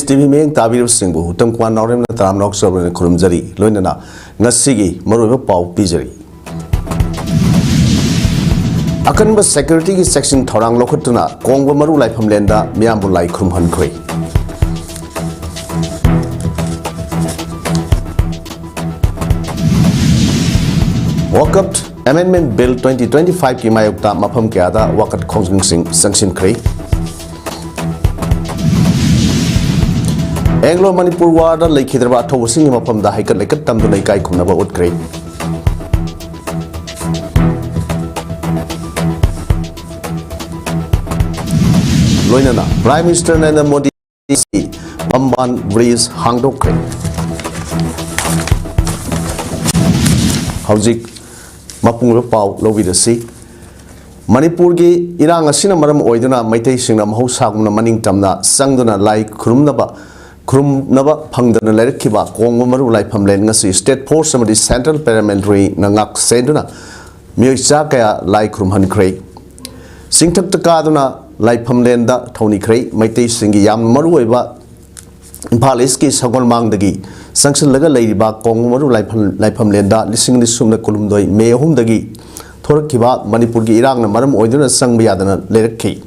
TV Meng Tabir Singbu, Tumkwan Norem Tam Nox of the Kurumzari, Lunana, Nasigi, Moruva Pau Pizari. Akanba Security Section Torang Lokotuna, Kongo Maru like Pamlenda, Miambu like Krumhan Kwe. Waqf Amendment Bill 2025 की मायुक्ता मफम के आदा वक़्त खोजने सिंह संक्षिप्त करी Anglo Manipur ward Lekhi दरबार अठौब सिंह मफम दा हाइकट लेकट तमदु लेकाई खुमनबा उठकरे लोइनना प्राइम मिनिस्टर नरेंद्र मोदी बम्बान ब्रिज हांगदोकरे हौजिक मपुंग पाव लौबिदसी मणिपुर की इरांग असिना मरम ओइदुना मैतै सिंगना महौसागुना मनिंग तमना संगदुना लाई खुरुमनबा फंगदना लेरखिबा कोंगो मरु लाइफम लेन ngasi स्टेट फोर्स अमदि सेंट्रल पैरामिलिटरी नंगाक सेदुना मियोइचा कया लाई खुरुमहन ख्रै सिंगथक तकादुना लाइफम लेन दा थौनी ख्रै मैतै सिंगी याम मरु ओइबा इम्फाल ईस्टकी सगोल मांगदगी संक्शन लगा लेरिबा कोंगो मरु लाइफम लेंदा लिसिंग लिसुमना कुलुमदोई मे अहुमदगी थोरखिबा मणिपुर की इरांग न मरम ओइदुना संग यादना लेरखि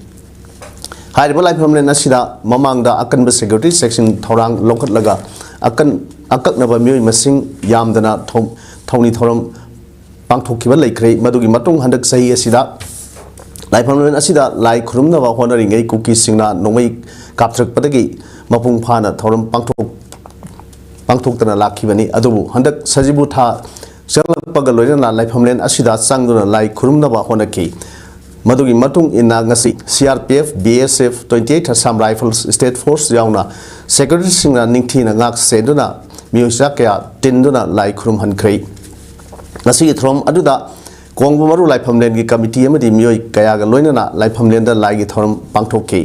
हाइरिबा लाइफम लेन असिदा ममांगदा अकनबा सिक्योरिटी सेक्शन थौरांग लोखटलगा अककनबा मियोइ मसिंग यामदना थौनी थौरम पांगथोखिबा लेख्रै मदुगी मतुंग हंदक सही असिदा लाइफम लेन असिदा लाई खुरुमनबा होनरिङै कुकी सिंगना नोंमै कापथ्रकपदगी मपुंग फाना थौरम पांगथोक्तना लाखिबनी अदुबु हंदक सजिबु था चलपग लोइना लाइफमलेन असिदा संगदुना लाई खुरुमनबा होनखि मदुगी मतुंग इना ngasi CRPF BSF 28 Assam Rifles State Force yauna security singna ningthina ngak seduna miusa kya tinduna lai khurum hankrei ngasi throm aduda kongbu maru laifamlen gi committee amadi mioi kaya ga loina laifamlen da lai gi thorum pangthokki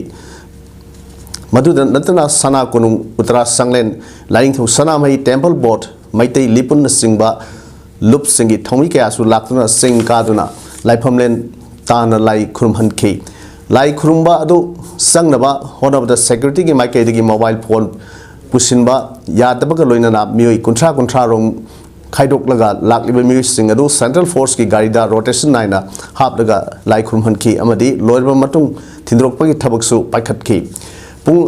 मधुदन नतना सना कुनुंग Uttara संगलेन lying थु सना मई temple board Meitei लिपुन सिंगबा loop सिंगी थौमी कयासु लाक्तुना सिंग कादुना लाइफमलेन ताना लाई खुरुमहनखि लाई खुरुमबा अदु संगनबा होनबदा security की माइकेदगी mobile phone पुसिनबा यादबगा लोइनना मियोइ कुंट्रा रोम खाइदोकलगा लाक्लिबा मियोइ सिंग अदु central force की गाड़ीदा rotation Naina हापलगा लाई खुरुमहनखि अमदि लोइरबा मतुंग थिंद्रोकपगी थबकसु पाइखतखि पुंग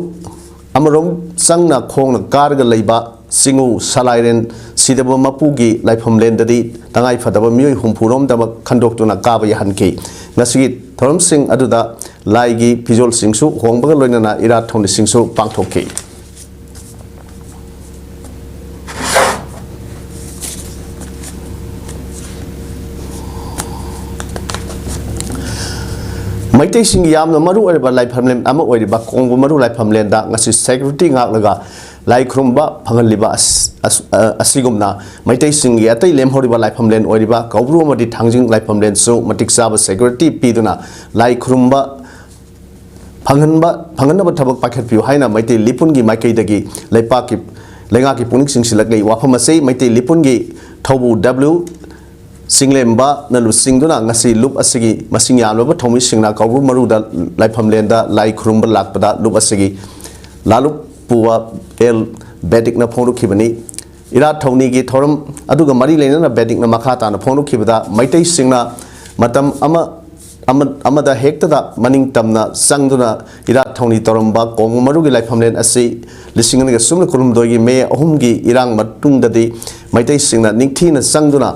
अमरोम संगना खोंगना कारगा लैबा सिंगु सलाइरेन सिदबा मपुगी लाइफम लेंददी तंगाई फदबा मियोइ हुमफुरोम दबा खंडोक्तुना काबा यहनखि ngasi thorom sing aduda laigi फिजोल सिंगसु होंबगा लोइनाना इरा थौनि सिंगसु पांगथोखि मैतै सिंग यामना मरु ओइबा लाइफमलेन अमा ओइबा Congo मरु लाइफमलेन दा ngasi security ngak laga lai khurumba phangaliba asigumna Meitei सिंग यातै लेमहरिबा लाइफमलेन ओइबा कौब्रु मदि थांजिंग लाइफमलेन सु मतिक साबा security पीदुना lai khurumba phangनबा थबक पाखतपिउ हाइना Meitei लिपुनगी माइकैदगी लैपाकी लेंगाकी Punik सिंगसिलकै वाफमसै Meitei लिपुनगी थौबु W सिंगलेम्बा नलु सिंगदुना ngasi loop असigi मसिंग यालोबा थौमी सिंगना Koubru Maroda लाइफमलेंदा लाई खुरुमबा लाकपदा लुप असigi लालु पुवा एल बेटिक न फोनुखिबनी इरा थौनी गी थौरम अदुगा मरी लेना बेटिक न मखा ताना फोनुखिबदा मैतै सिंगना मतम अमदा हेक्तदा मनिंग तमना संगदुना इरा थौनी तोरमबा कोंगु मरुगी लाइफमलेन असि लिसिंगनगा सुमना कुरुमदोगी मे अहुमगी इरांग मतुंगददी मैतै सिंगना निंगथीना संगदुना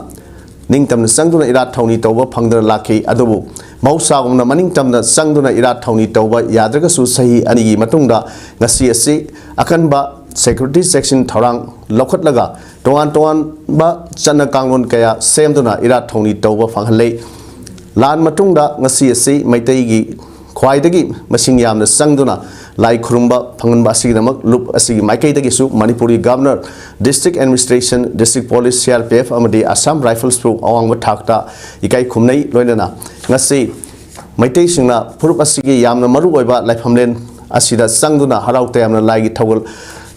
निंगतमना संगदुना इरा थौनी तौबा फंगदना लाखि अदुबु मौसागुमना मनिंगतमना संगदुना इरा थौनी तौबा याद्रगसु सही अनिगी मतुंगदा ngasi asi akanba security section thorang lokhatlага toan ba channa kanglon kaya semduna ira thongni tauba phanghalei lan matungda ngasi asi maitai gi khwaidagi masing yamna sangduna lai khurumba phanganba asigidamak lup asigi maikaidagi su manipuri governor district administration district police CRPF amadi Assam Rifles pro awangba thakta ikai khumnei loinana ngasi maitai singna phurup asigi yamna maru oiba laifamlen asida sangduna harau tayamna laigi thawal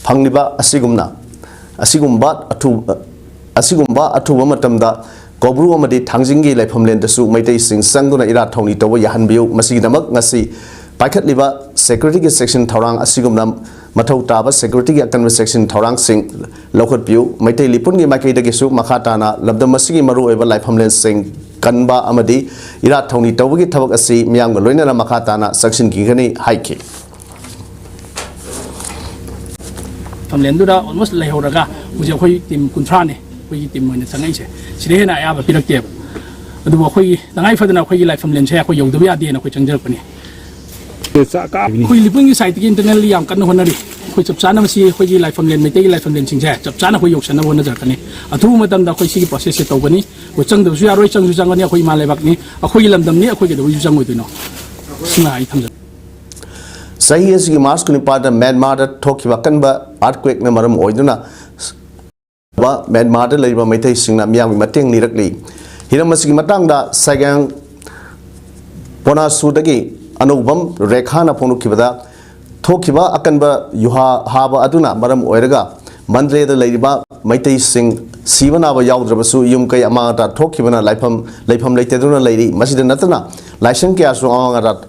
phangniba asigumba athuba matamda kobru amadi thangjingi laifamlen dasu maitai sing sangduna ira thawni tawa yahanbiu masigidamak ngasi paikhatliba security section thorang asigumna mathau taba security gi akan section thorang sing lokhat piu maitai lipun gi makai dagi su makata na labdam masigi maru eba laifamlen sing kanba amadi ira thoni tawgi thabak asi miyam ga loina na makata na section gi gani haiki famlen du da almost lai horaga mujhe khoi tim kunthra ne khoi tim moina changai se sire na ya ba pirakte adu khoi dangai fadana khoi lai famlen che khoi yogdu ya de na khoi changjar pani khoi lipun gi site gi internal yam kan honari khoi chap chana masi khoi gi lai famlen mete gi lai famlen chingse chap chana khoi yok sana hona jar kani athu matam da khoi si process se tawbani ko chang du su ya roi chang ju chang ani khoi ma lebak ni khoi lamdam ni khoi gi du ju chang oi dino sina ai thamja sahi asigi March kuni pada Myanmar da thokiba kanba earthquake na maram oiduna ba Myanmar da leiba maitai singna miyang mateng nirakli hiram asigi matang da sagang pona sudagi anubam rekha na phonu kibada thokiba akanba yuha haba aduna maram oiraga mandre da leiba maitai sing sibana ba yaudra su yum kai amata thokibana laifam leiteduna leiri masida natana laisang kya su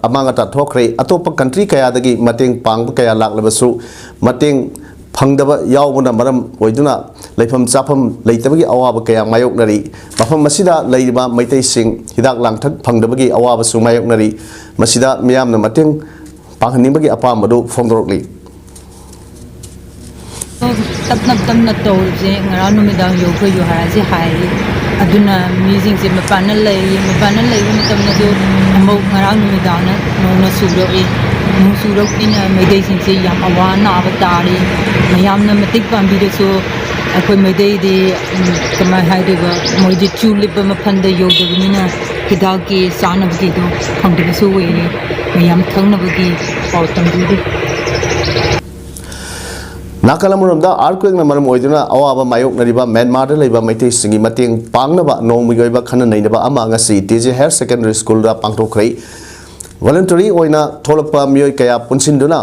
amangata thokre atopa country kaya dagi mateng pang kaya laklabasu mateng phangdaba yaubuna maram oiduna laifam chapam leitabagi awaba kaya mayoknari mafam masida leiba maitai sing hidak langthak phangdabagi awaba su mayoknari masida miyamna mateng panghanibagi apamadu phongdorokli Tapna tol je ngara nu mi dang yo ko yo ha ji hai aduna music je mapana lei mi tamna jo mo ngara nu mi dang na no su ro e no su ro ina me dei sin se yam awana avatari mayam na matik pam bi de so akoi me dei de kama hai de ba mo ji tulip ma phan de yo de ni na hidaw ki sana bi do khang de so we ni mayam thang na bi paw tam bi Nakalamuram da earthquake na maram oiduna awaba mayok nariba Myanmar da leiba maitai singi mateng pangnaba nongmi goiba khana nainaba ama ngasi TJ Higher Secondary School da pangtokhrei voluntary oina tholakpa miyoi kaya punsinduna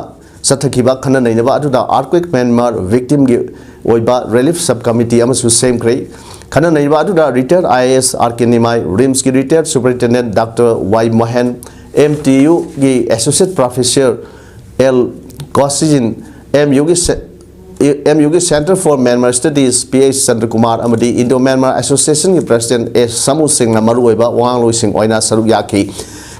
sathakiba khana nainaba aduda earthquake Myanmar victim gi oiba relief subcommittee amasu semkrei khana nainaba aduda retired IAS RK Nimai RIMS gi retired superintendent Dr. Y Mohan MTU gi associate professor L Kosijin MUG Center for Myanmar Studies PH Chandra Kumar amadi Indo Myanmar Association ki President S Samu Singh na maru oiba wang loi sing oina saruk yaki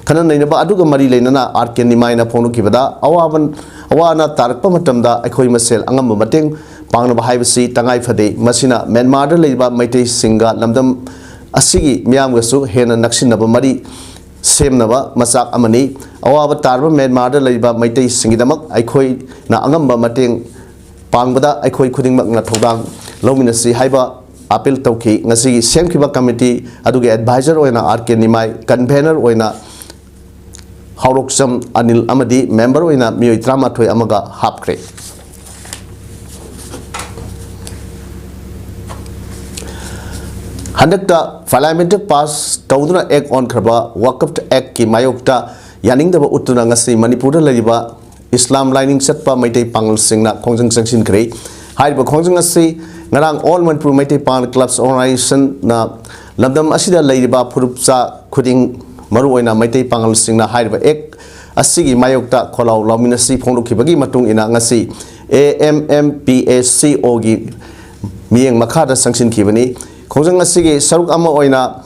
khana nainaba aduga mari leinana RK Nimai na phonu kibada awana tarakpa matamda akhoi masel angam mateng pangna ba haibasi tangai phade masina Myanmar da leiba maitai singa lamdam asigi miyam gasu hena naksinaba mari semnaba masak amani awaba tarba Myanmar da leiba maitai singidamak akhoi na angamba mateng pangbada akhoi khudingmak na thodang lominasi haiba appeal tawki ngasi semkiba committee aduge advisor oina RK Nimai convener oina hauroksam Anil amadi member oina miyoi 38 amaga hapkre handakta parliament pass tawduna act on khraba Waqf Act ki mayokta yaningdaba utuna ngasi Manipur da lariba Islam lining setpa maitai pangal singna khongjang sangshin krei haiba khongjang asi ngarang all Manipur maitai pangal clubs organization na lamdam asida leiriba phurupcha khuding maru oina maitai pangal singna haiba ek asigi mayokta kholau laminasi phongdukibagi matung ina ngasi AMMPACO gi miyeng makhada sangshin khibani khongjang asigi saruk ama oina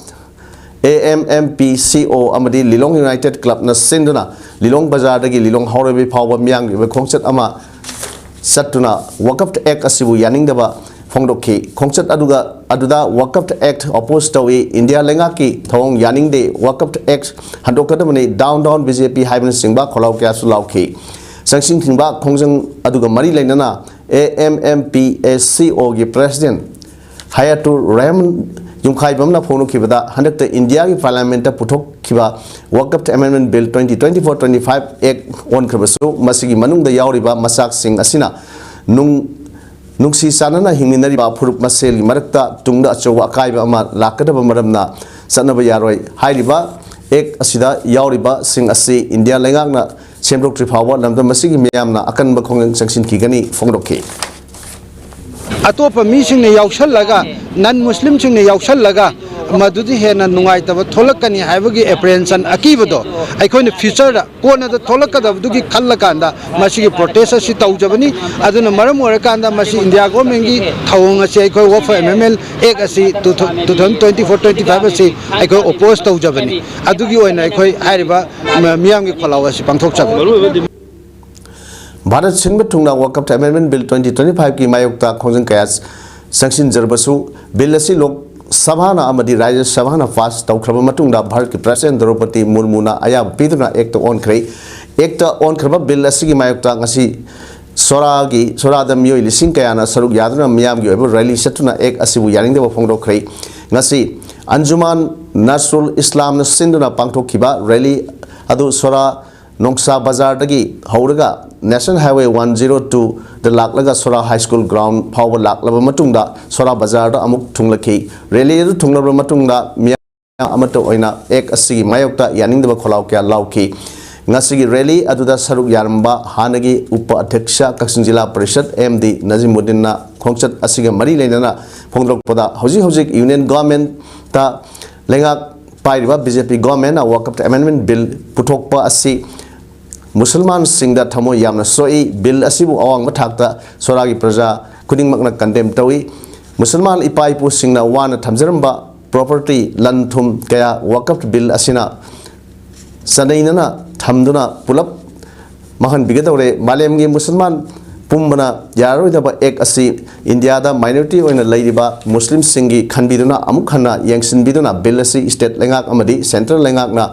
AMMPCO amadi Lilong United Club na sinduna Lilong Bazar dagi Lilong Haurabi Phawa Myang gi khongchat ama satuna Waqf Act asibu yaning daba phongdokhi khongchat aduda Waqf Act opposed to India lenga ki thong yaning de Waqf Act handokadamani down BJP haiban singba kholau kya sulauki sangsing thingba khongjang aduga mari lainana AMMPACO gi president Hayatur Rahman Yumkhaibamna phonu kibada handakta India ki parliament puthok kiba Waqf Amendment Bill 2024-25 Act on khabasu masigi manungda yauriba masak sing asina nungsi sanana hingminari ba phurup masel marakta tungda achowa akaiba ama lakadaba maramna sanaba yaroi hairiba Act asida yauriba sing asi India lengakna semrok tripawa lamda masigi miyamna akanba khongang sangshin kigani phongdokhi atop meeting ne yaukshal laga non muslim ching ne yaukshal laga मदुदी Hena नुंगाइतब थोलकनी हाइबगी एप्रेंशन अकीबदो अखोइन future दा कोना दा थोलकदबदुगी खल्लकांदा मसिगी protest असि तौजबनी अदुना मरम ओरकांदा मसि India गवर्नमेंटगी थौंग असि अखोइ Waqf MML एक असि 2024-25 असि अखोइ oppose तौजबनी अदुगी ओइना अखोइ हाइरिबा मियामगी खोलाव असि पांथोकजबनी भारत सिंह थुंगना वकफ अमेंडमेंट बिल 2025 की मायोक्ता खोजंग कया संक्षिन जरबसु बिल असि लोक सभाना अमदी राज्य सभाना पास तौखरब मतुंगदा भारत की प्रेसिडेंट द्रौपदी मुर्मुना अयाब पीदुना एक्ट ऑनख्रे एक्ट ऑनख्रब बिल असि की मायोक्ता ngasi सोरादा मियोय लिसिंग कयाना सरुक यादुना मियामगी ओइब रैली सतुना एक असिबु यारिंगदेबा फोंगदोखरे ngasi अंजुमान नसरुल इस्लाम न सिंदुना पांगथोखिबा रैली अदु सोरा नोंसा बाजार दगी हौरगा नेशनल हाईवे 102 द लाकलगा सोरा हाई स्कूल ग्राउंड फाव लाकलब मतुंगदा सोरा बाजार दा अमुक थुंगलखि रैली अदु थुंगलब मतुंगदा मिया अमतो ओइना एक असि मायोक्ता यानिंगदबा खोलाव क्या लाउखि ngasi rally aduda saruk yaramba hanagi upa adhyaksha kaksin jila parishad MD Nazimuddin na khongchat asiga mari lenana phongdrok pada hojik union government ta lengak pairiba BJP government a waqf amendment bill puthokpa asi musulman singda thamo yamna soi bill asibu awang mathakta soragi praja kuding makna condemn tawi musulman ipai pu singna wana thamjaramba property lan thum kaya waqf bill asina sanainana thamduna pulap mahan bigadore malemgi musulman pumbana yaroidaba ek asi india da minority oina leidiba muslim singi khanbiduna amukhanna yengsin biduna bill asi state lengak amadi central lengak na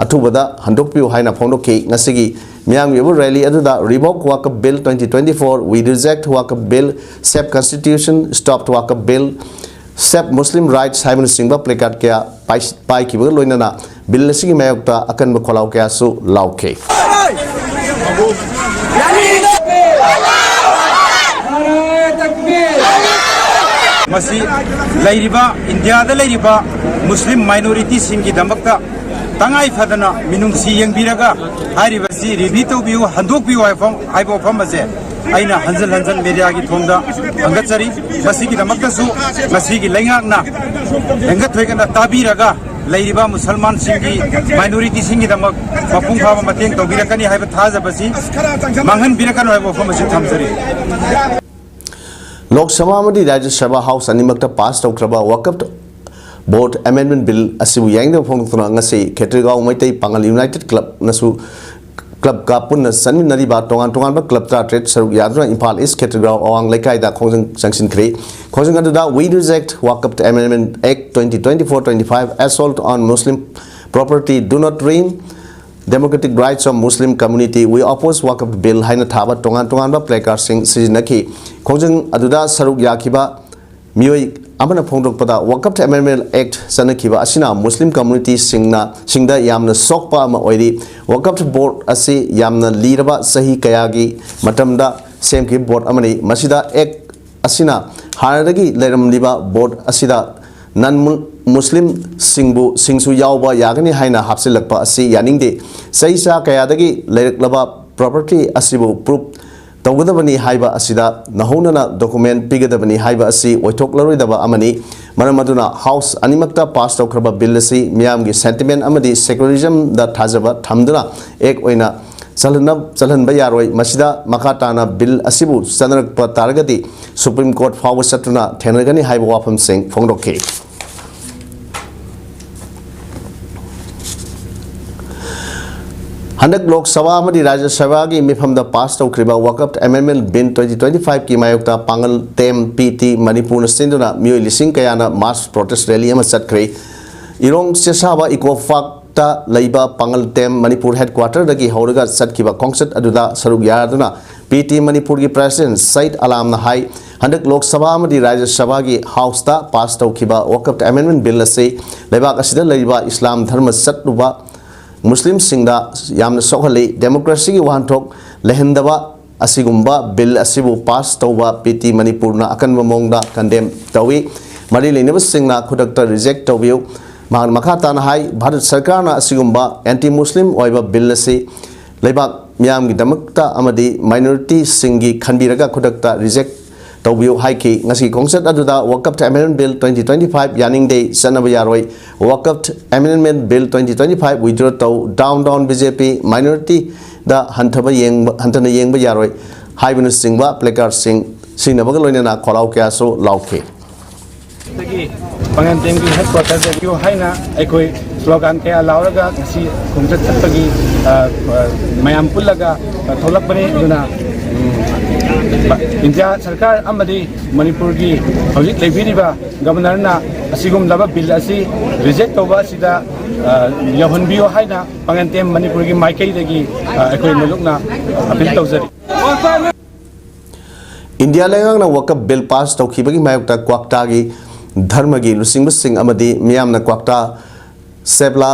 athubada handokpiu haina phondokki ngasigi miyam yebu rally aduda revoke waqf bill 2024 we reject waqf bill sep constitution stop waqf bill sep muslim rights haibun singba placard kya pai ki bag loinana bill asigi mayokta akan ba kholaw kya su lauke masi lairiba india da lairiba muslim minority singi damakta tangai phadana minung si yengbiraga hairiba si revito biu handok biu aibo phamaje aina hanjal media gi thongda angachari masi gi damakta su masi gi lengak na engat hoigana tabiraga lairiba musalman singi minority singi damak mapung phaba mateng tobirakani haiba thajabasi manghan birakan haibo phamaje thamjari Lok Sabha amadi Rajya Sabha House animakta pass taukraba waqf board amendment bill asibu yangda phongtuna ngasi Khetrigaon Maitai Pangal United Club nasu club ka punna sanminari ba tongan ba club ta trade saruk yadra Impal East Khetrigaon awang lekai da khongjang sanction khre khongjang adu we reject waqf amendment act 2024-25 assault on muslim property do not reign democratic rights of muslim community we oppose waqf bill haina thaba tongan ba placard sing sizinaki khongjang aduda saruk yakhiba mioi amana phongdokpada waqf amendment act sanakhiba asina muslim community singda yamna sokpa ama oiri waqf board asi yamna liraba sahi kayagi matamda semki board amani masida act asina haragi leramliba board asida non muslim singsu yawba yagani haina hapsilakpa asi yaningde saisa kayadagi leiraklaba property asibu proof tawgadabani haiba asida nahonana document pigadabani haiba asi oithoklaroi amani maramaduna house animakta pass tawkraba bill asi miyamgi sentiment amadi secularism da thajaba thamduna ek oina chalhanba yaroi masida makatana bill asibu sanarakpa taragadi supreme court fawa satuna thenagani haiba wafam sing phongdokhe Handak Lok Sabha amadi Rajya Sabha gi mifam da pass tawkriba waqf amendment bill 2025 ki mayokta Pangal Tem PT Manipur sinduna mioi lising kayana mass protest rally ama chatkre irong sesaba ikofak ta leiba Pangal Tem Manipur headquarter dagi hauraga chatkiba concert aduda saruk yaduna PT Manipur gi president Said Alam na hai handak Lok Sabha amadi Rajya Sabha gi house ta pass tawkiba waqf amendment bill ase leiba asida leiba Islam dharma satluba Muslim singda yamna sokhali democracy gi wanthok lehendaba asigumba bill asibu pass tawba PT Manipurna akan mamongda condemn tawi mari leneba singna khudakta reject tawiu man makhata na hai Bharat Sarkar na asigumba anti Muslim oiba bill ase lebak miyam gi damakta amadi minority singi khanbiraga khudakta reject tawbiu haiki ngasi concert aduda Waqf Amendment Bill 2025 yaning day sanaba yaroi Waqf Amendment Bill 2025 withdraw to down BJP minority da hantaba hantana yengba yaroi haibinu singba placard sing sinaba loinana kholau kya so lauke Pangantim ki headquarters da kyo haina ekoi slogan kaya lauraga ngasi concert satpagi mayam pullaga tholak bani duna India Sarkar amadi Manipur ki hojik lebiriba governor na asigum laba bill asi reject over sida yahonbio haina pangantem Manipur ki maikai dagi ekoi mulukna appeal tawjari India lengang na Waqf Bill pass tawkhibagi mayokta kwakta gi dharma gi lusingba sing amadi miyam na kwakta sebla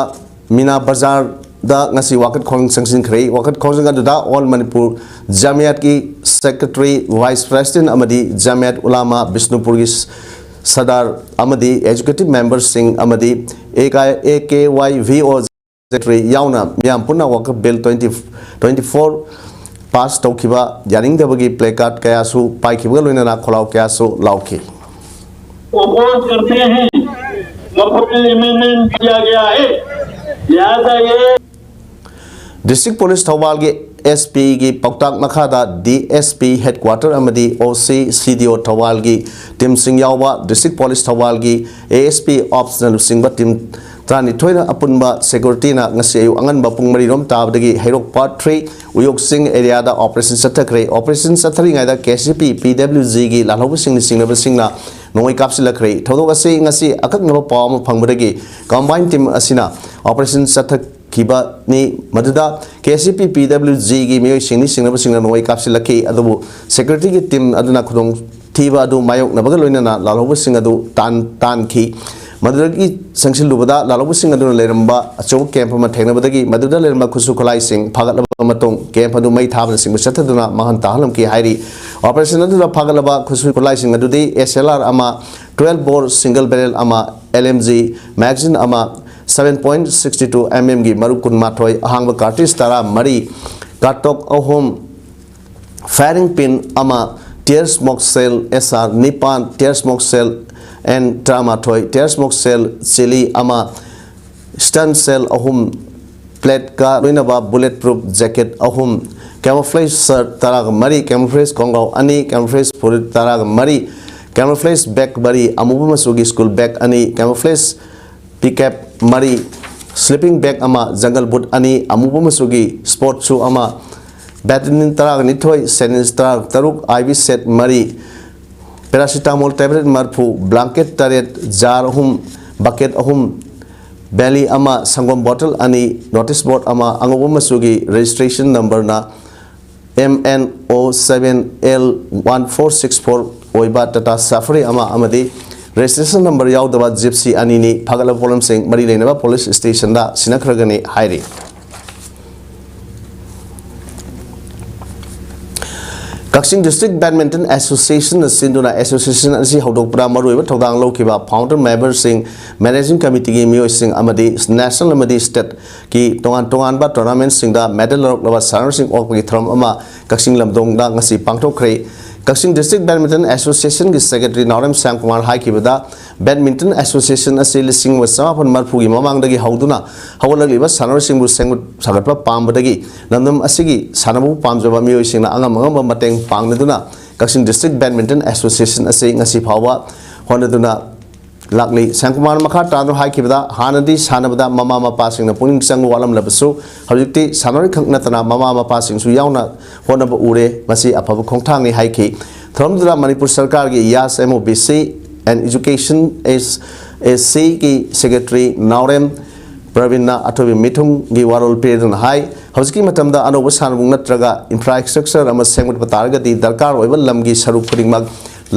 mina bazar da ngasi wakat khong sangsin khrei wakat khong da all Manipur Jamiat ki secretary vice president amadi Jamiat ulama Bisnupur ki sadar amadi executive member sing amadi AKYVO secretary yauna miyam punna Waqf Bill 2024 pass tawkhiba yaning dabagi placard kaya su paikhiba loinana kholau kaya su lauke oppose करते हैं वक्फ bill amendment किया गया है लिहाजा ये District Police Thawal gi SP gi Paktak Makhada DSP headquarter amadi OC CDO Thawal gi Tim Singh Yawa District Police Thawal gi ASP Optional Singba Tim Tani Thoina Apunba Security na ngasi ayu angan ba pungmari rom tabdagi Hairok Part 3 Uyok Sing area da Operation Satakre Operation Satari ngai da KCP PWG gi lalhobu sing na singna nongoi kapsilakre thodok ase ngasi akak naba pawm phangbadagi combined team asina Operation Satak kiba ni maduda KCP PWG gi miyoi singna nongoi kapsilaki adu security gi team aduna khudong thiba adu mayok nabaga loinana lalhobu sing adu tan ki madudagi sangsil lubada lalobu sing aduna leramba acho camp ma thengnabadagi maduda leramba khusu kholai sing phagalaba matong camp adu mai thabna sing chataduna mahan tahalam ki hairi operation aduna phagalaba khusu kholai sing adudi SLR ama 12 bore single barrel ama LMG magazine ama 7.62 mm gi marukun mathoi ahangba cartridge tara mari katok ahom firing pin ama tear smoke cell SR nipan tear smoke cell and drama toy tear smoke cell chili ama stun cell ahum plate ka loinaba bulletproof jacket ahum camouflage shirt tarag mari camouflage kongau ani camouflage full tarag mari camouflage bag bari amubu masugi school bag ani camouflage pickup mari sleeping bag ama jungle boot ani amubu masugi sport shoe ama badminton tarag nithoi senis tarag taruk IV set mari paracetamol tablet marfu blanket taret jar ahum bucket ahum belly ama sangom bottle ani notice board ama angobu masugi registration number na MNO7L1464 oiba tata safari ama amadi registration number yaudaba gypsy ani ni phagala polam sing mari leinaba police station da sinakragani hairi Kaksing District Badminton Association Sinduna Association asi hodok pra maruiba thodang lokiba founder member sing managing committee gi miyoi sing amadi national amadi state ki tongan ba tournament sing da medal lok lawa sanar sing ok gi thram ama Kaksing lamdong da ngasi pangthokre Kaksing District Badminton Association ki secretary Naram Samkumar haikibada Badminton Association asi lising wasapon marphu gi mamang dagi hauduna hawalagliba sanar sing bu sengut sagatpa pambadagi namdam asigi sanabu pamjaba miyoi sing na angam mateng pangnaduna Kaksing District Badminton Association asi ngasi phawa honaduna lakli Samkumar makha tanu haikibada hanadi sanabada mama mapa sing na puning sang walam labasu hawjikti sanari khaknatana mama mapa sing su yauna honaba ure masi aphabu khongthang ni haiki thromdura Manipur Sarkar gi Yas MOBC and Education SC ki secretary Naurem Pravina Atobi Mithung gi warol pedun hai hawjiki matamda anoba sanabung natraga infrastructure ama sengmut patarga di darkar oiba lamgi saruk khudingmak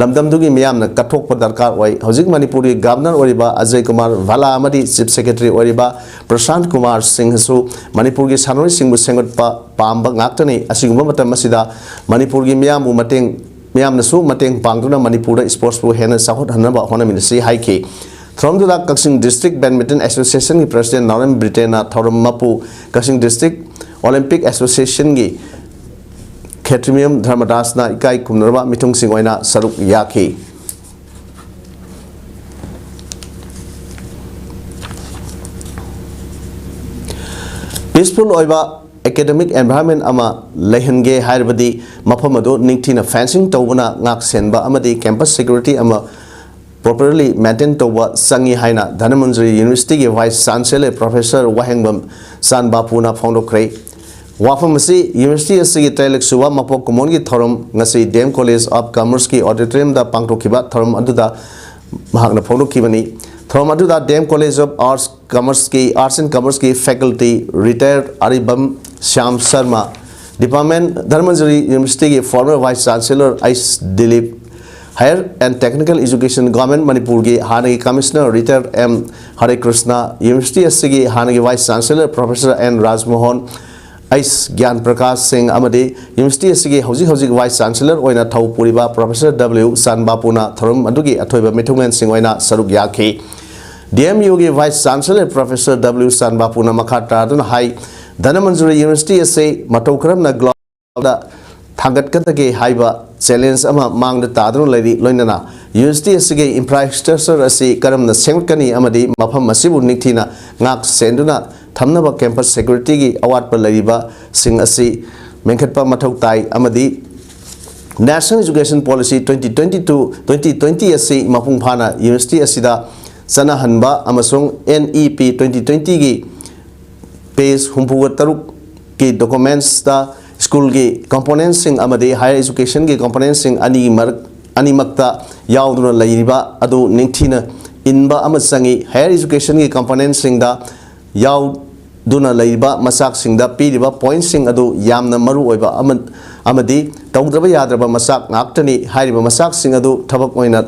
lamdamdugi miyamna kathokpa darkar oi hawjik Manipuri governor oriba Ajay Kumar Vala amadi chief secretary oriba Prashant Kumar Singh su Manipurgi sanori singbu sengutpa pamba ngaktani asigumba matam masida Manipurgi miyambu mateng miyamna su mateng pangduna Manipura sports bu hena sahot hanaba honaminasi haiki Thromdula Kaksing District Badminton Association ki President Naram Britena Thoram Mapu Kaksing District Olympic Association ki Khetrimium Dharmadasna Ikai Kumnarba Mitung Singoina Saruk Yaki. Peaceful Oiba academic environment ama lehenge haibadi maphamado ningthina fencing tawna ngak senba amadi campus security ama properly maintain tawwa sangi haina Dhanamanjari University ge Vice Chancellor Professor Wahengbam Sanbapuna Foundokre Wafamasi University asigi tailek suwa mapok komon gi thorum ngasi Dam College of Commerce ki auditorium da pangtokhiba thorum aduda mahakna phondokhibani thorum aduda Dam College of Arts and Commerce ki faculty retired Aribam Shyam Sharma Department Dhanamanjari University ki former Vice Chancellor Ice Dilip Higher and Technical Education Government Manipur ki Hanagi Commissioner retired M Hare Krishna University asigi Hanagi Vice Chancellor Professor N Rajmohan Ice Gyan Prakash Singh Amadi University asigi Housing Vice Chancellor oina thau puriba Professor W Sanbapuna thorum adugi athoiba mithunglen sing oina saruk yakhi DMU ki Vice Chancellor Professor W Sanbapuna makhata adun hai Dhanamanjari University ase matokram na global da thangat katage haiba challenge ama mangda tadun lady loinana University asigi infrastructure ase karamna sengkani amadi mafam masibu nikthina ngak senduna thamnaba campus security gi award pa lariba sing asi menkhatpa mathau tai amadi National Education Policy 2020 asi mapung phana University asida sana hanba amasung NEP 2020 gi page humpuga taruk ki documents da school gi components sing amadi higher education gi components sing ani makta yauduna lariba adu ningthina inba amasangi higher education gi components sing da yaw duna laiba masak singda piriba point sing adu yamna maru oiba amadi tawdraba yadraba masak ngaktani hairiba masak sing adu thabak oina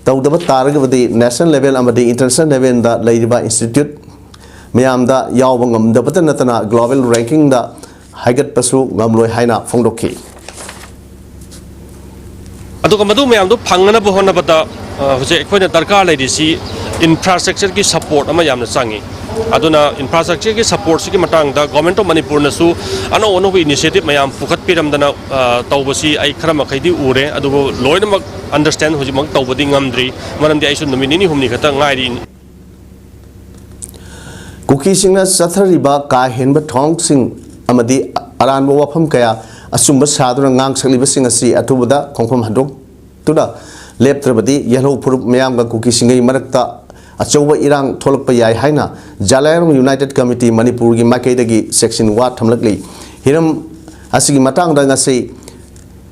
tawdaba taragabadi national level amadi international level da laiba institute mayamda yawba ngamdabata natana global ranking da haigat pasu ngamloi haina phongdokhi aduga madu mayamdu phangna bohona bata hoje ekhoina darkar laidisi infrastructure ki support ama yamna changi aduna infrastructure ki support si ki matang da government of Manipur na su ano initiative mayam pukhat piramdana tawbasi ai khrama khaidi ure adu loina understand hoji mang tawbadi ngamdri maramdi ai sun nomini humni khata ngairi Kuki singna sathariba ka henba thong sing amadi aran bo wafam kaya asumba saduna ngang sakliba sing asi atubada khongkhom handok tuda leptrabadi yellow purup mayam ga kuki singai marakta achauba irang tholakpa yai haina Jalayarong United Committee Manipur gi makaidagi section wa thamlakli hiram asigi matang da ngasi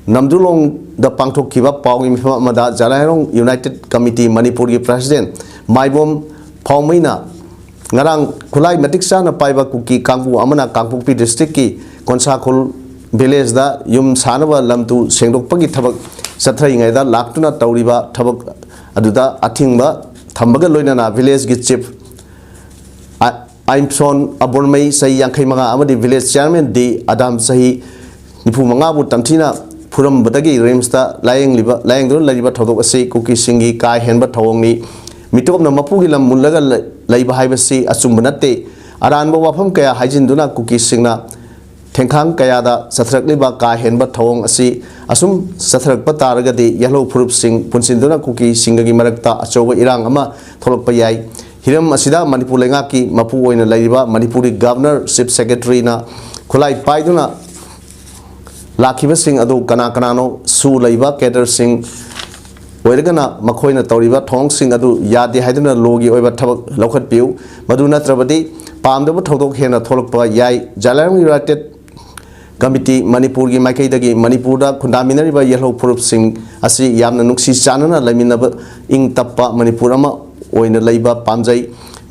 namdulong da pangthokkiba pawgi mifam amada Jalayarong United Committee Manipur gi president Maibom Phawmaina ngarang khulai matik sana paiba kuki kangpu amana Kangpokpi district ki Konsakhul village da yum sanaba lamtu sengdokpagi thabak sathrai ngai da laktuna tawriba thabak aduda athingba thambaga loinana village gi chief Aimson Abormai sahi yankai manga amadi village chairman D Adam sahi nipu manga bu tamthina phuram badagi remsta layeng do lariba thodok ase kuki singi kai henba thawongni mitopna mapugi lam mullaga laiba haibasi achumbanatte aranba wafam kaya haijinduna kuki singna thengkhang kaya da sathrakliba ka henba thawong asi asum sathrakpa taragadi yellow phurup sing punsinduna kuki singagi marakta achoba irang ama tholokpa yai hiram asida Manipur lenga ki mapu oina laiba Manipuri governor chief secretary na khulai paiduna lakhiba sing adu kana no su laiba cater sing oiragana makhoina tawriba thong sing adu yade haiduna logi oiba thabak lokhat piu madu natrabadi pamdaba thodok hena tholokpa yai Jalayarong United Committee Manipur gi makaidagi Manipur da khundaminariba yellow purup sing asi yamna nuksi chanana laiminaba ing tappa Manipur ama oina laiba pamjai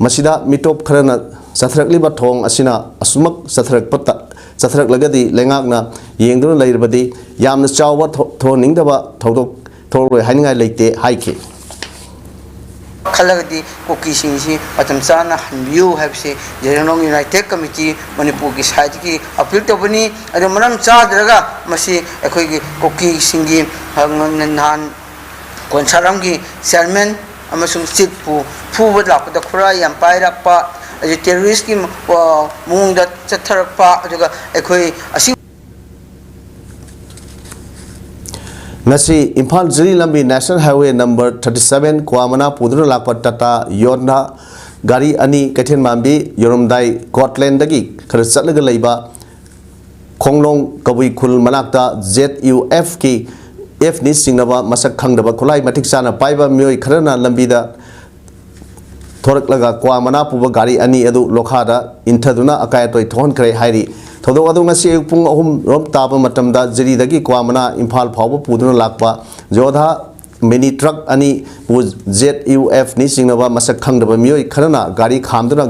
masida mitop kharana sathrakliba thong asina asumak sathrak lagadi lengakna yengduna lairabadi yamna chawba thoningdaba thodok tholoi haningai leite haike khalagadi kuki singsi matam chana hanbiu habse Jalayarong United Committee Manipur gi side ki appeal tobani adu manam chadraga masi ekhoi gi kuki singi nan konsaram gi chairman amasung chief phuba lakda khura yam pairakpa aju terrorist ki mungda chatharakpa aduga ekhoi asi ngasi Imphal Jiri lambi National Highway number 37 Kwamana puduna lakpa Tata Yorna gari ani Kaithen Mambi Yorumdai Scotland dagi khara chatlaga leiba Konglong Kabui Khul manakta ZUF ki F ni singnaba masak khangdaba khulai matik sana paiba mioi kharana lambida thorak laga Kwamana puba gari ani adu lokhada inthaduna akayatoi thon kare hairi thodo adu ngasi pung ahum rom taba matamda Jiri dagi Kwamana Imphal phawba puduna lakpa Jodha mini truck ani pu ZUF ni singnaba masak khangdaba mioi kharana gari khamduna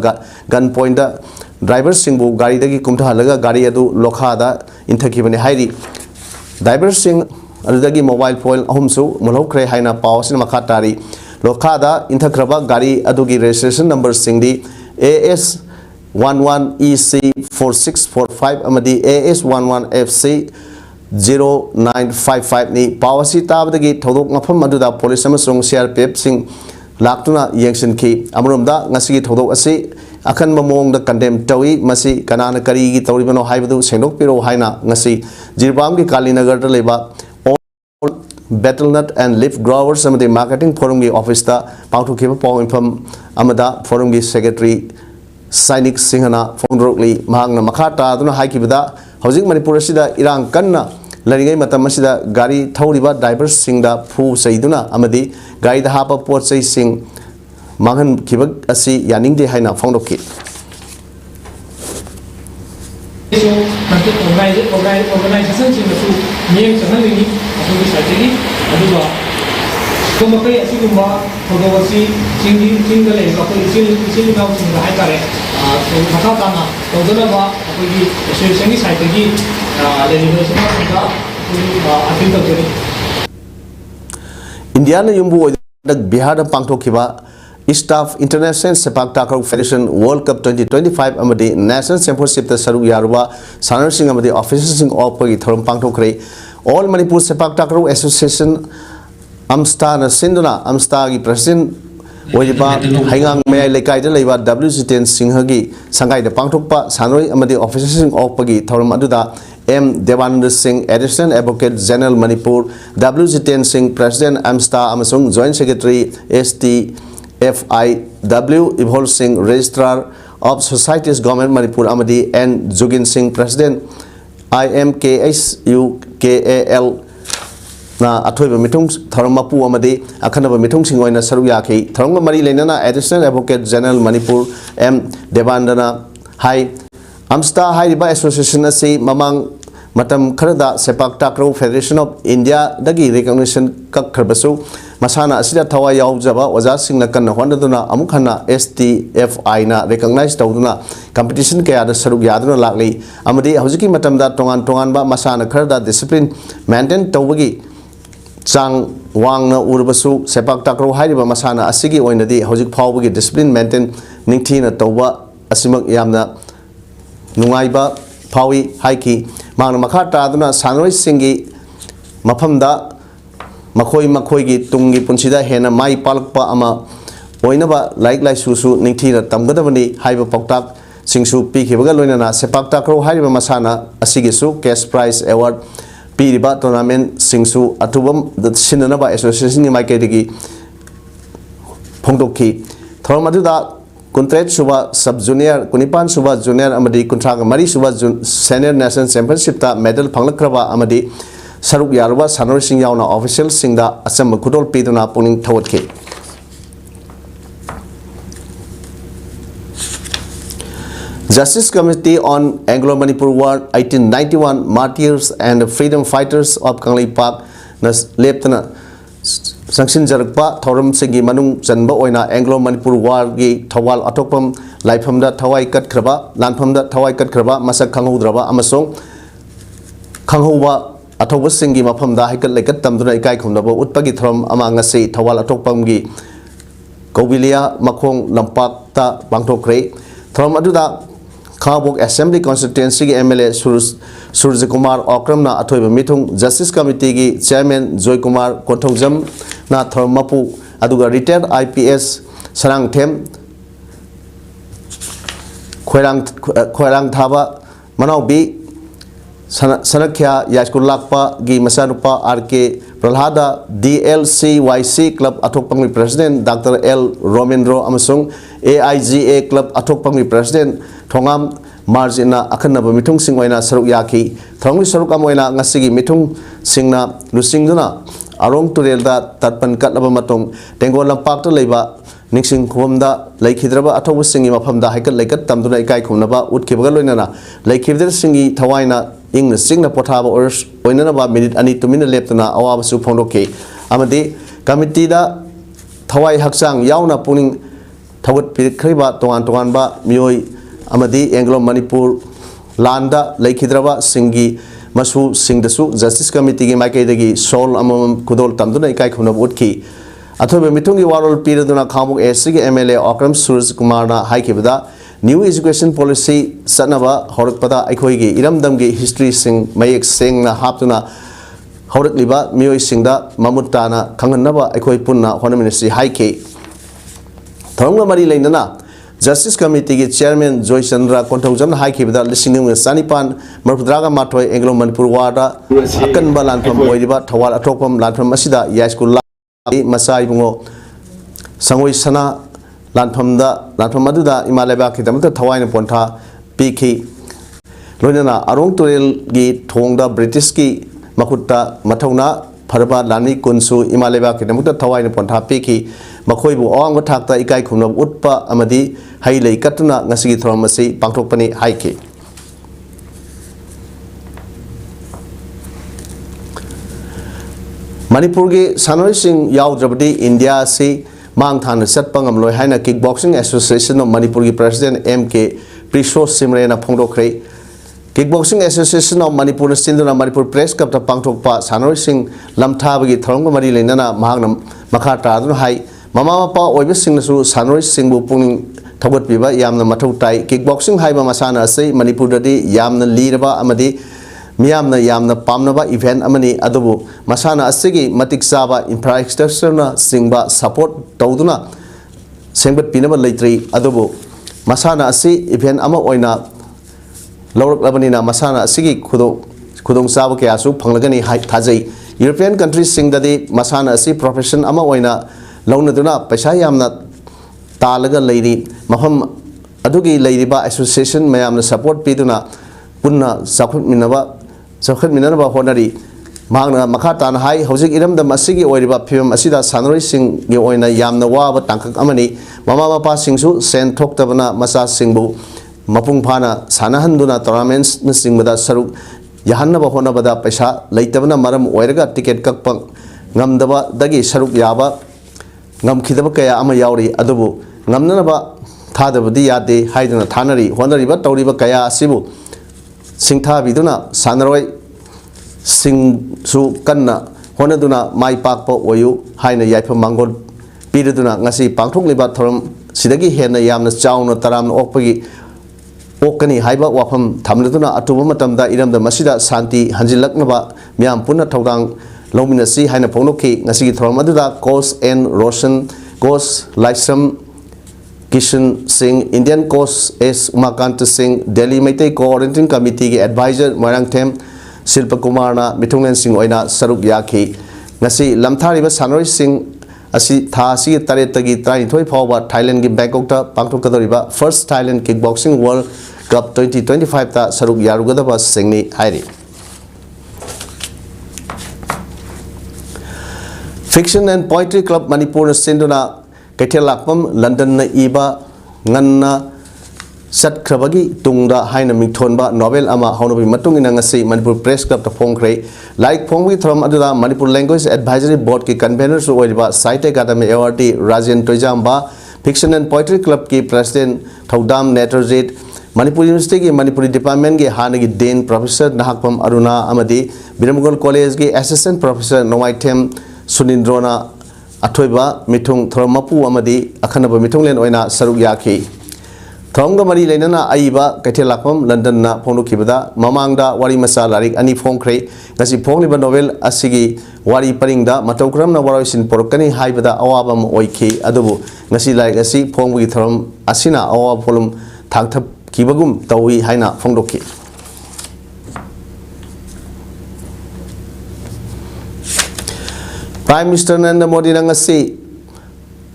gun point da driver singbu gari dagi kumtha halaga gari adu lokhada inthakibani hairi driver sing adudagi mobile phone ahumsu mulhokre haina pawsin makha tari lokhada inthakraba gari adugi registration number singdi AS 11EC4645 amadi AS11FC 0955 ni pawasi tabdagi thodok ngafam aduda police amasung CRPF sing laktuna yengsin ki amrumda ngasigi thodok asi akan mamong da condemn tawi masi kanana kari gi tawribano haibadu sendok piro haina ngasi Jirbam ki Kalinagar da leba Betelnut and Leaf Growers amadi marketing forum gi office da pangthu khiba paw infam amada forum gi secretary Sainik Singhana Fondrokli mahangna makhata aduna haikibada hojik Manipur asida irang kanna larigai matam asida gari thawriba drivers singda phu saiduna amadi gari da hapa pot sai sing mangan khibak asi yaningde haina fondokki organization sing su miyeng chanalini asu saitegi aduwa komakai asigumba photography singda le ko isil naw singda hai tare makha tana todona ba akoi association ni saitegi legislation da appeal tawri India na yumbu Bihar da pangthokhiba Staff International Sepaktakraw Federation World Cup 2025 amadi National Championship ta saruk yaruba sanar sing amadi officers sing opagi thorum pangthokre All Manipur Sepaktakraw Association Amsta na sinduna Amsta gi president oiba haingang mayai lekai da leiba WC10 Singhagi sangai da pangthokpa sanoi amadi officers sing opagi thorum aduda M. Devanand Singh, Additional Advocate General Manipur, WC10 Singh, President Amsta Amasung, Joint Secretary STFIW, Ibhol Singh, Registrar of Societies Government Manipur Amadi, and Jugin Singh, President IMKSUKAL. Na athoiba mitung tharamapu amadi akhanaba mitung singoina saruyaki tharanga mari lenana Additional Advocate General Manipur M. Devandana Hai Amsta Haiba Association asi mamang matam kharada Sepaktakraw Federation of India dagi recognition kakharbasu masana asida thawa yaujaba oja singna kanna hondaduna amukhana STFI na recognize tawduna competition kaya da saruk yaduna lakli amadi hojiki matamda tongan ba masana kharada discipline maintain tawbagi chang wangna urbasu Sepaktakraw haiba masana asigi oinadi hojik phawbagi discipline maintain ningthina tawba asimak yamna nungaiba phawi haiki mangna makha taduna sanoi singi mafamda makhoi gi tungi punsida hena mai palakpa ama oinaba like susu ningthina tamgadabani haiba poktak singsu pikhibaga loinana Sepaktakraw haiba masana asigi su cash prize award piriba tournament singsu atubam sinanaba association ni maikedi phongdokki thormaduda Kuntret Suba Sub Junior, Kunipan Suba Junior Amadi Kuntraga Mari Suba Senior National Championship ta medal Panglakraba Amadi Saruk Yaruba Sanor Singh Yauna official Singda Assembly Kudol Piduna Puning Tawatke. Justice Committee on Anglo-Manipur War 1891 Martyrs and Freedom Fighters of Kangli Park Nas Leptana Sanction Jarakpa Thorum Singi Manung Janba Oina Anglo-Manipur War gi Thawal Atokpam Laifamda Thawai Kat Kraba Lanpamda Thawai Kat Kraba Masak Kanghudraba Amasong Kanghuwa Atokwa Singi Mapamda Haikat Lekat Tamduna Ikai Khumdaba Utpagi Thorum Amangasi Thawal Atokpam gi Kobilia Makong Lampak Ta Bangtokre Thorum Aduda Khabok Assembly Constituency ki MLA Suraj Kumar Okram na athoiba mithung Justice Committee ki Chairman Joy Kumar Konthojam na Thormapu aduga retired IPS Sarang Them Khoirang Thaba Manaubi Sanakya Yashkul Lakpa gi Masanupa RK Pralhada DLCYC Club Athokpangmi President Dr. L. Romendro amasung AIGA Club Athokpangmi President Thongam Marjina Akanaba Mitung Singwaina Saruk Yaki Thongli Saruk Amoina Ngasigi Mitung Singna Lusingduna Arong Turelda Tatpan Katlaba Matong Tengo Lampak to Leba Nixing Kumda Lake Hidraba Atau Singi Mapamda Haikat Lakat Tamduna Ikai Kumnaba Utkibaloina Lake Hidra Singi Tawaina Ing the Singna Potaba or Oinanaba minute and 2 minute leptana Awab Supondoke Amadi Kamitida Tawai Haksang Yauna Puning Tawat Pikriba Toan Toanba Mui Amadi Anglo Manipur Landa Lake Hidraba Singi Masu Sing the Su Justice Committee Makedagi Sol Amam Kudol Tamduna Ikai Kuna Woodki Atobe Mitungi Warol Piraduna Kamuk Esig MLA Okram Surz Kumarna Haikibada New Education Policy Sanava Horakpada Aikoigi Iramdamgi History Sing Mayek Sing na Haptuna Horak Liba Mui Singda Mamutana Kanganaba Aikoi Punna Honaminisi Haike Thonga Mari Lainana Justice Committee Chairman Joy Chandra Kontaujan Haikibada listening with Sanipan Murdraga Matoi Anglo Manipur Wada Akan Balan from Oidiba Tawal Atopam Lantram Masida Yaskul Masai Bungo Sangoi Sana Lanpamda Lanpamaduda Imaleba Kitamata Tawaina Ponta PK Lonana Arong Turel Gi Tongda British Ki Makuta Matona Paraba Lani Kunsu Imaleba Kitamuta Tawaina Ponta PK Makoibu Ong Takta Ikai Kuna Utpa Amadi Haile Katuna Nasigi Thromasi Pangtopani Haike Manipurgi Sanoi Singh Yaudrabadi India Si Mang Than Setpangam Loy Haina Kickboxing Association of Manipur President MK Prisho Simrena Pongdokre Kickboxing Association of Manipur Sinduna Manipur Press Cup Pangtokpa Sanoi Singh Lamtabagi Thronga Mari Lenana Magnam Makata Hai Mama Pa Oibe Singh Nasu Sanoi Singh Puning Tabat Biba Yamna Matutai Kickboxing Haiba Masana say Manipur Dadi Yamna Liraba Amadi Miyamna Yamna Pamnaba event Amani Adobu Masana Asigi Matik Saba infrastructure Singba support Tauduna Singbat Pinaba Latri Adobu Masana Asi event Ama Oina Lorok Labanina Masana Asigi Kudong Saba Kiasu Panglagani Tazai European countries sing Dadi Masana Asi profession Ama Oina Launaduna Peshayamna Talaga lady Maham Adugi Ladyba Association Mayamna support Piduna Punna Sakut Minaba Sakut Minaba Honari Magna Makatan Hai Hosik Iram the Masigi Oiba Pim Asida Sanoi Sing Yoina Yamna Waba Tankak Amani Mama Passingsu Sen Toktabana Masa Singbu Mapung Pana Sanahanduna tournaments Singmada Saruk Yahanaba Honabada Pesha Laitabana Maram Oirga ticket Kakpang Ngamdaba Dagi Saruk Yaba Ngam Kidabakaya Ama Yauri Adubu Ngamnaba Tadabadi Yade Haidana Tanari Honariba Tauriba Kaya Sibu Singtha Viduna Sanaroi Sing Su Kanna Honaduna Mai Pakpo Oyu Haina Yaipa Mangol Piduna Nasi Pangtok Liba Torum Sidagi Hena Yamna Chown Taram Opagi Okani Haiba Wapam Tamladuna Atumatamda Iram the Masida Santi Hanjilaknaba Miam Puna Todang Lominasi Haina Ponoki Nasi Tormaduda Kos N Roshan Kos Laisam Kishan Singh, Indian Coast S. Umakanta Singh, Delhi Meitei Coordinating Committee Advisor Marang Tem, Silpa Kumarna, Mitunglen Singh Oina, Saruk Yaki, Nasi Lamthariba Sanoi Singh, Asi Thasi Taretagi Train Toy Power, Thailand Gi Bangkok, Bangkok Kadoriba, First Thailand Kickboxing World Cup 2025 Ta Saruk Yarugadaba Singni Hairi. Fiction and Poetry Club Manipur Sinduna Ketelakpam London na iba nganna sat krabagi tungda haina mingthonba novel ama haunobi matung ina ngasi Manipur Press Club ta phongkhrei like phongwi throm adula Manipur Language Advisory Board ki convener su oiba Site Academy Award Rajan Toijamba Fiction and Poetry Club ki President PAODAM Netrojit Manipur University ki Manipuri Department ki hanagi Dean Professor Nahakpam Aruna amadi Biramgol College ki Assistant Professor Nomaitem Sunindrona Atoiba Mitung Thromapu Amadi Akanaba Mitunglen Oina Saruk Yaki Thonga Mari Lenana Aiba Ketelakpam London na Ponukibada Mamangda Wari Masa Larik Ani Phongkhrei Ngasi Phongliba novel Asigi Wari Paringda Matokram na Waroisin Porokani Haibada Awabam Oiki Adubu Ngasi Larik Asi Phongwi Throm Asina Awa Polum Thangthap Kibagum Tawi Haina Prime Minister Narendra Modi ngasi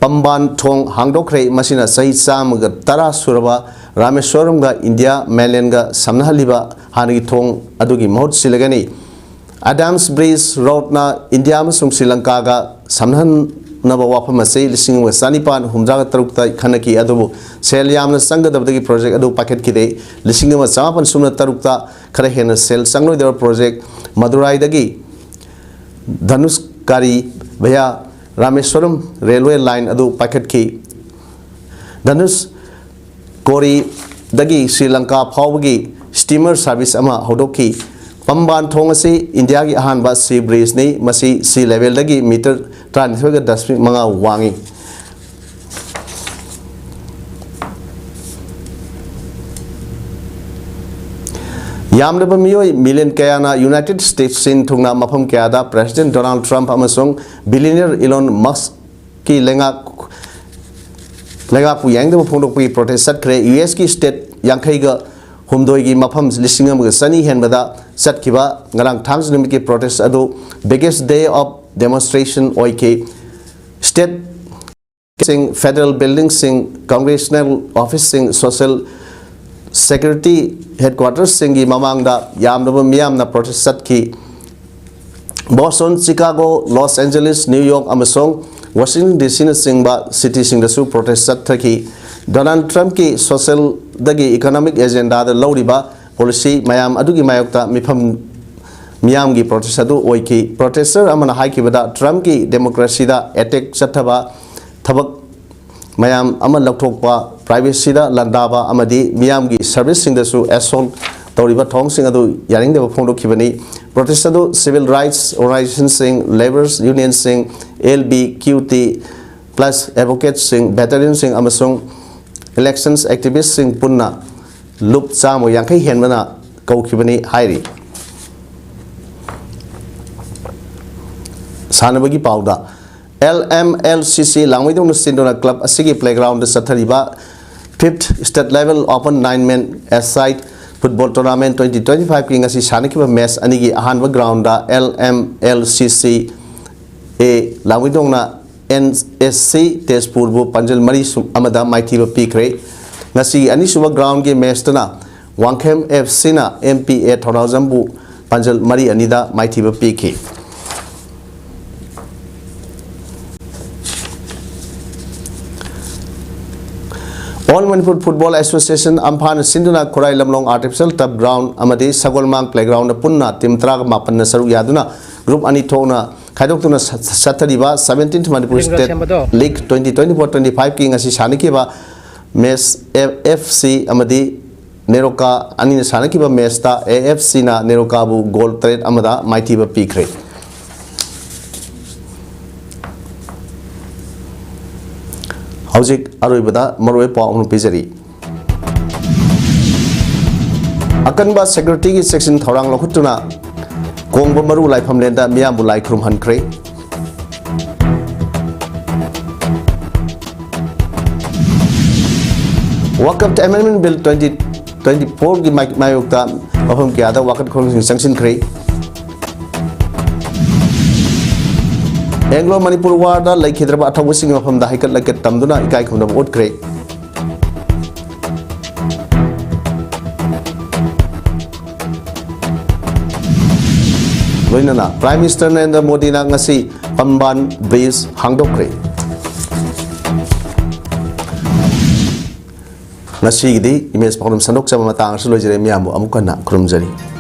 Pamban Thong Hangdokre masina sahi samaga tara suraba Rameswaram ga India mainland ga samnahaliba hanagi thong adugi mahut silagani Adams Bridge Road na India amasung Sri Lanka ga samnahan naba wafam asai lising wa sanipan humjaga tarukta khanaki adubu sel yamna sangadabdagi project adu packet kide lising wa samapan sumna tarukta khara hena sel sangloi der project Madurai dagi Dhanuskari via Rameswaram railway line adu packet ki Dhanus Kori dagi Sri Lanka phawgi steamer service ama hodoki Pamban thong asi India ki ahanba sea bridge ni masi sea level dagi meter transfer ga 10 manga wangi Yamdaba miyoi million kayana United States sin thungna mafam kayada President Donald Trump amasung billionaire Elon Musk ki lenga pu yang de phondok pi protest sat kre US ki state yankhai ga humdoi gi mafam lising am ga sani hen bada sat kiba ngarang thams nim ki protest adu biggest day of demonstration oik state sing federal building sing congressional office sing social security headquarters singi mamang da yamdaba miyam na protest sat ki Boston, Chicago, Los Angeles, New York amasong Washington DC na singba city sing da su protest sat thaki Donald Trump ki social dagi economic agenda da lawriba policy mayam adugi mayokta mifam miyam gi protest adu oiki protester amana haiki bada Trump ki democracy da attack chathaba thabak mayam amal laktokpa privacy da landaba amadi miyam gi service sing da su assault tawriba thong sing adu yaring de phongdo khibani protest adu civil rights organizations sing laborers union sing LBQT plus advocates sing veteran sing amasung elections activists sing punna lup chamo yankai henbana kau khibani hairi sanabagi pauda LMLCC Langwidong Sindona Club Asigi Playground Sathariba 5th State Level Open 9-man aside Football Tournament 2025 King Asi Sanikiba Mess Anigi Ahanba Ground LMLCC A Langwidong na NSC Tespurbu Panjal Mari Amada Maitiba Pikre Nasi Anisuba Ground Game Mestana Wangkem FC na MPA 2000 Bu Panjal Mari Anida Maitiba Piki All Manipur Football Association Amphan Sinduna Korai Lamlong Artificial Turf Ground Amadi Sagolmang Playground Punna Tim Trag Mapan Saru Yaduna Group Anitona Kaidokuna Satariba 17th Manipur State League 2024-25 King Asi Sanikiba Mes FC Amadi Neroka Anina Sanikiba Mesta AFC na Nerokabu Gold Trade Amada Maitiba Pikre Hauzik Aruibada Marwe Pong Pizari Akanba Security Section Thorang Lokutuna Kongbo Maru Lai Pamlenda Miambu Lai Krum Hankre Waqf Amendment Bill 2024 Gi Mayukta Mafam Kiada Waqf Khong Sanction Kre Anglo Manipur Warda like Hyderabad Tawasing from the Hikat like Tamduna Ikai from the Wood Craig. Winana, Prime Minister Narendra Modi ngasi Pamban Bridge Hangdokre. Ngasi di image pakunum sandok sama matang selo jere miamu amukana kurumjari.